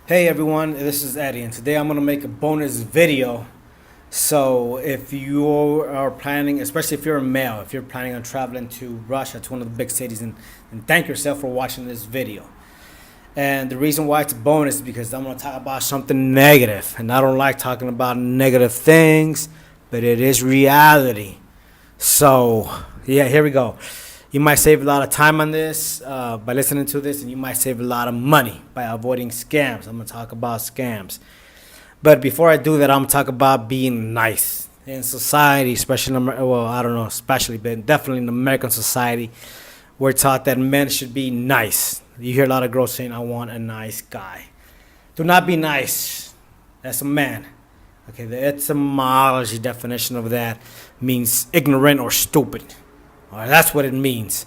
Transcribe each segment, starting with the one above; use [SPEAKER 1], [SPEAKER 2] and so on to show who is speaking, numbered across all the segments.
[SPEAKER 1] Hey everyone, this is Eddie, and today I'm gonna make a bonus video. So if you are planning, especially if you're a male, if you're planning on traveling to Russia, to one of the big cities, and thank yourself for watching this video. And the reason why it's a bonus is because I'm gonna talk about something negative, and I don't like talking about negative things, but it is reality. So yeah, here we go. You might save a lot of time on this by listening to this, and you might save a lot of money by avoiding scams. I'm going to talk about scams. But before I do that, I'm going to talk about being nice in society, especially well, I don't know, especially, but definitely in American society. We're taught that men should be nice. You hear a lot of girls saying, I want a nice guy. Do not be nice. That's a man. Okay, the etymology definition of that means ignorant or stupid. All right, that's what it means.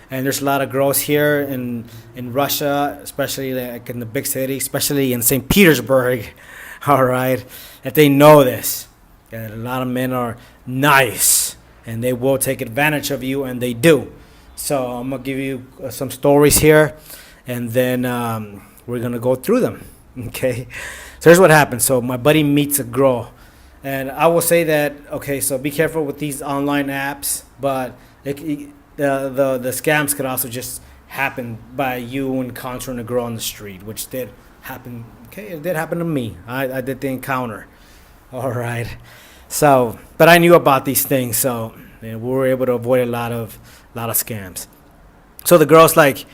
[SPEAKER 1] And there's a lot of girls here in Russia, especially like in the big city, especially in St. Petersburg. All right, that they know this. And a lot of men are nice, and they will take advantage of you, and they do. So I'm gonna give you some stories here, and then we're gonna go through them. Okay. So here's what happened. So my buddy meets a girl, and I will say that, okay, so be careful with these online apps, but the scams could also just happen by you encountering a girl on the street, which did happen. Okay, it did happen to me. I did the encounter. All right. So, but I knew about these things, so we were able to avoid a lot of scams. So the girl's like,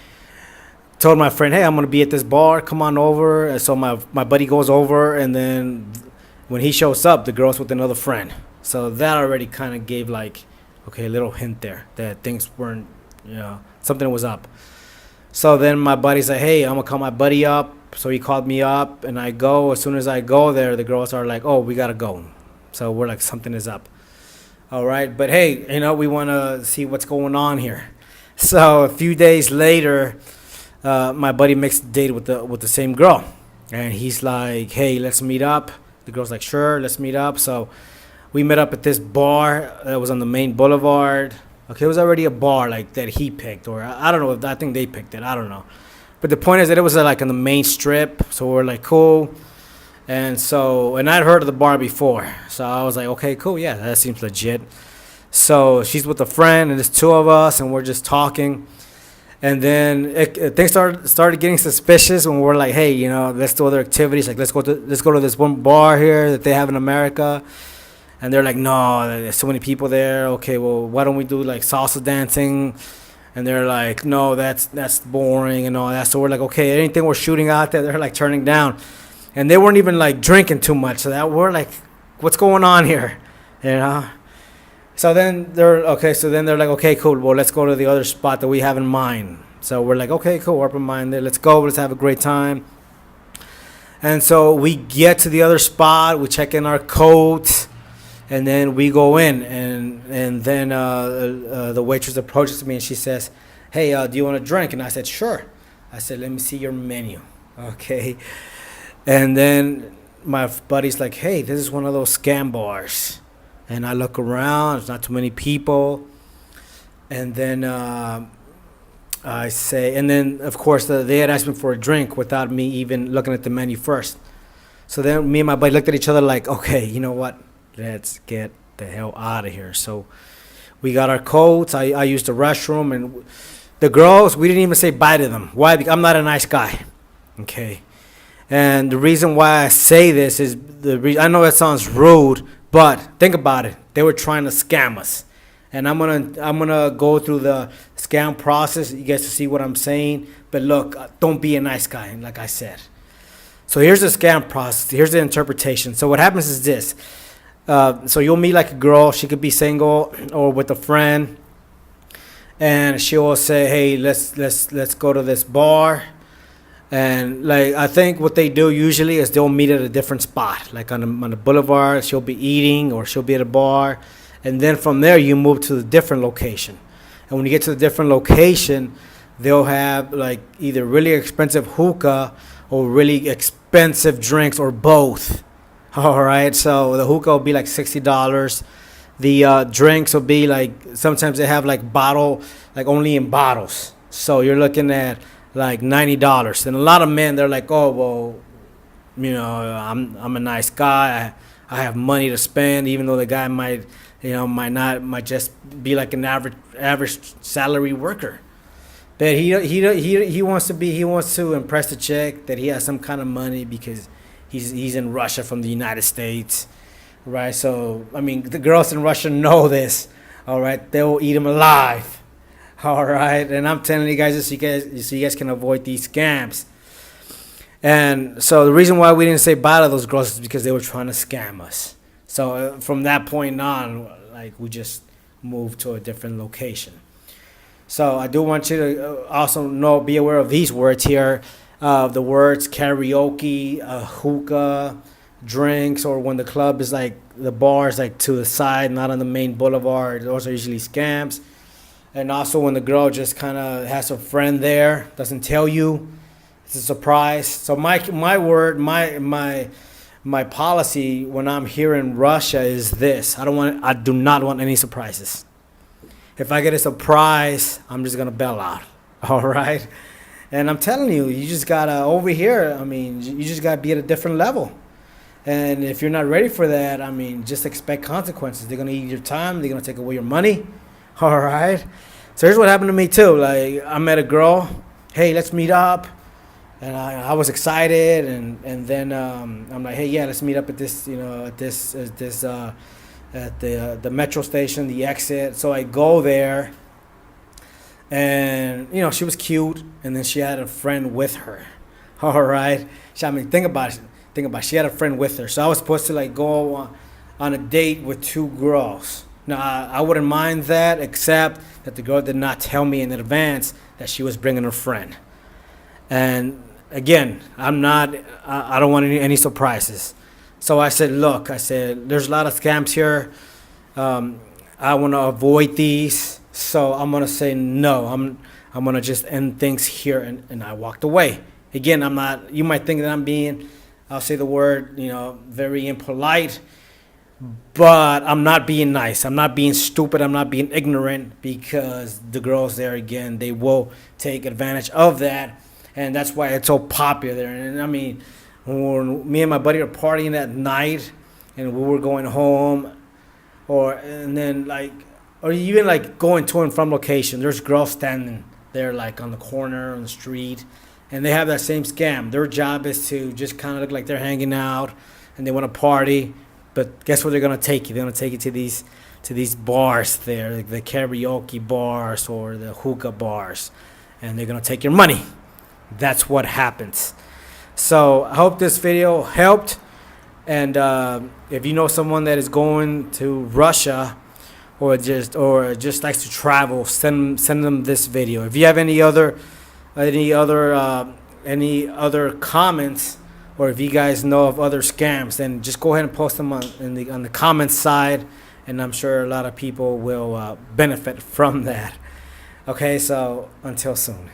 [SPEAKER 1] told my friend, hey, I'm gonna be at this bar. Come on over. And so my buddy goes over, and then when he shows up, the girl's with another friend. So that already kind of gave like, okay, a little hint there that things weren't, something was up. So then my buddy's like, hey, I'm gonna call my buddy up. So he called me up, and I go. As soon as I go there, the girls are like, oh, we gotta go. So we're like, something is up. All right, but hey, we want to see what's going on here. So a few days later, my buddy makes a date with the same girl, and he's like, hey, let's meet up. The girl's like, sure, let's meet up. So we met up at this bar that was on the main boulevard. Okay, it was already a bar like that he picked, or I don't know. I think they picked it. I don't know. But the point is that it was like on the main strip. So we're like, cool. And I'd heard of the bar before. So I was like, okay, cool. Yeah, that seems legit. So she's with a friend, and there's two of us, and we're just talking. And then things started getting suspicious when we're like, hey, let's do other activities. Like let's go to this one bar here that they have in America. And they're like, no, there's so many people there. Okay, well, why don't we do like salsa dancing? And they're like, no, that's boring and all that. So we're like, okay, anything we're shooting out there, they're like turning down. And they weren't even like drinking too much. So that we're like, what's going on here? So then they're like, okay, cool. Well, let's go to the other spot that we have in mind. So we're like, okay, cool, open minded. Let's go. Let's have a great time. And so we get to the other spot. We check in our coats. And then we go in, and then the waitress approaches me, and she says, hey, do you want a drink? And I said, sure. I said, let me see your menu. Okay. And then my buddy's like, hey, this is one of those scam bars. And I look around. There's not too many people. And then I say, and then, of course, they had asked me for a drink without me even looking at the menu first. So then me and my buddy looked at each other like, okay, you know what? Let's get the hell out of here. So we got our coats. I used the restroom, and the girls, we didn't even say bye to them. Why? Because I'm not a nice guy. Okay. And the reason why I say this is I know that sounds rude, but think about it. They were trying to scam us. And I'm gonna go through the scam process. You guys to see what I'm saying. But look, don't be a nice guy, like I said. So here's the scam process. Here's the interpretation. So what happens is this. So you'll meet like a girl. She could be single or with a friend, and she will say, hey, let's go to this bar. And like, I think what they do usually is they'll meet at a different spot, like on the boulevard. She'll be eating, or she'll be at a bar, and then from there you move to a different location. And when you get to the different location, they'll have like either really expensive hookah or really expensive drinks, or both. All right, so the hookah will be like $60. The drinks will be like, sometimes they have like only in bottles. So you're looking at like $90. And a lot of men, they're like, oh, well, I'm a nice guy. I have money to spend, even though the guy might just be like an average salary worker. But he wants to impress the chick that he has some kind of money because he's in Russia from the United States, right? So I mean, the girls in Russia know this. All right, they will eat him alive. All right, and I'm telling you guys this so you guys can avoid these scams. And so the reason why we didn't say bye to those girls is because they were trying to scam us. So from that point on, like, we just moved to a different location. So I do want you to also be aware of these words here. The words karaoke, hookah, drinks, or when the club is like, the bar is like to the side, not on the main boulevard. Those are usually scams. And also when the girl just kind of has a friend there, doesn't tell you, it's a surprise. So my policy when I'm here in Russia is this: I do not want any surprises. If I get a surprise, I'm just gonna bail out. All right. And I'm telling you, you just gotta over here. I mean, you just gotta be at a different level. And if you're not ready for that, I mean, just expect consequences. They're gonna eat your time. They're gonna take away your money. All right. So here's what happened to me too. Like, I met a girl. Hey, let's meet up. And I was excited, and then I'm like, hey, yeah, let's meet up at this, at the metro station, the exit. So I go there, and she was cute, and then she had a friend with her. All right, I mean, think about it. She had a friend with her, so I was supposed to like go on a date with two girls. Now I wouldn't mind that, except that the girl did not tell me in advance that she was bringing her friend. And again, I don't want any surprises. So I said, look, there's a lot of scams here. I want to avoid these. So I'm going to say no. I'm going to just end things here. And I walked away. Again, you might think that I'll say the word, very impolite. But I'm not being nice. I'm not being stupid. I'm not being ignorant, because the girls there, again, they will take advantage of that. And that's why it's so popular there. And I mean, when me and my buddy are partying at night and we were going home, or even like going to and from location, there's girls standing there like on the corner, on the street, and they have that same scam. Their job is to just kind of look like they're hanging out and they want to party. But guess where they're going to take you? They're going to take you to these bars there, like the karaoke bars or the hookah bars, and they're going to take your money. That's what happens. So I hope this video helped. And if you know someone that is going to Russia or just likes to travel, send them this video. If you have any other comments, or if you guys know of other scams, then just go ahead and post them on the comments side, and I'm sure a lot of people will benefit from that. Okay, so until soon.